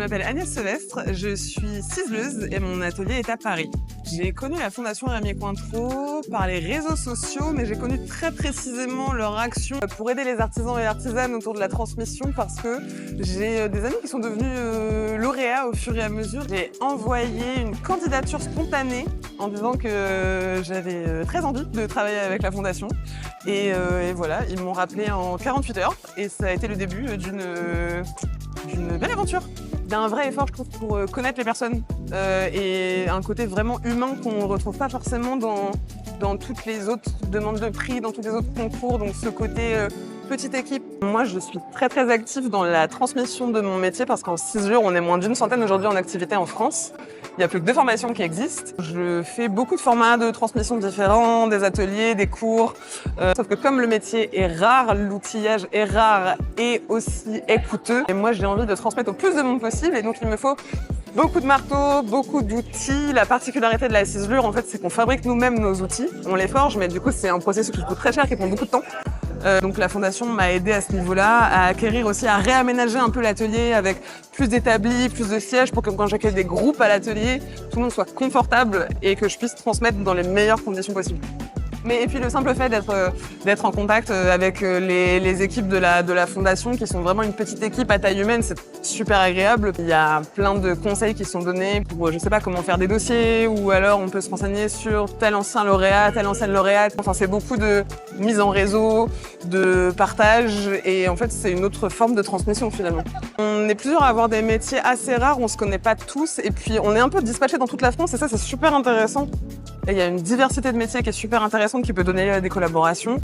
m'appelle Agnès Sevestre, je suis ciseleuse et mon atelier est à Paris. J'ai connu la Fondation Rémy Cointreau par les réseaux sociaux, mais j'ai connu très précisément leur action pour aider les artisans et artisanes autour de la transmission parce que j'ai des amis qui sont devenus lauréats au fur et à mesure. J'ai envoyé une candidature spontanée en disant que j'avais très envie de travailler avec la Fondation. Et voilà, ils m'ont rappelé en 48 heures et ça a été le début d'une belle aventure. Il y a un vrai effort, je trouve, pour connaître les personnes et un côté vraiment humain qu'on ne retrouve pas forcément dans toutes les autres demandes de prix, dans tous les autres concours. Donc ce côté petite équipe. Moi, je suis très active dans la transmission de mon métier parce qu'en ciselure, on est moins d'une centaine aujourd'hui en activité en France. Il n'y a plus que 2 formations qui existent. Je fais beaucoup de formats de transmission différents, des ateliers, des cours. Sauf que comme le métier est rare, l'outillage est rare et aussi est coûteux. Et moi, j'ai envie de transmettre au plus de monde possible et donc il me faut beaucoup de marteaux, beaucoup d'outils. La particularité de la ciselure, en fait, c'est qu'on fabrique nous-mêmes nos outils. On les forge, mais du coup, c'est un processus qui coûte très cher, qui prend beaucoup de temps. Donc la Fondation m'a aidé à ce niveau-là, à acquérir aussi, à réaménager un peu l'atelier avec plus d'établis, plus de sièges pour que quand j'accueille des groupes à l'atelier, tout le monde soit confortable et que je puisse transmettre dans les meilleures conditions possibles. Et puis le simple fait d'être en contact avec les équipes de la Fondation, qui sont vraiment une petite équipe à taille humaine, c'est super agréable. Il y a plein de conseils qui sont donnés pour, je sais pas, comment faire des dossiers, ou alors on peut se renseigner sur tel ancien lauréat, telle ancienne lauréate. Enfin, c'est beaucoup de mise en réseau, de partage, et en fait, c'est une autre forme de transmission finalement. On est plusieurs à avoir des métiers assez rares, on se connaît pas tous, et puis on est un peu dispatchés dans toute la France, et ça, c'est super intéressant. Et il y a une diversité de métiers qui est super intéressante, qui peut donner des collaborations.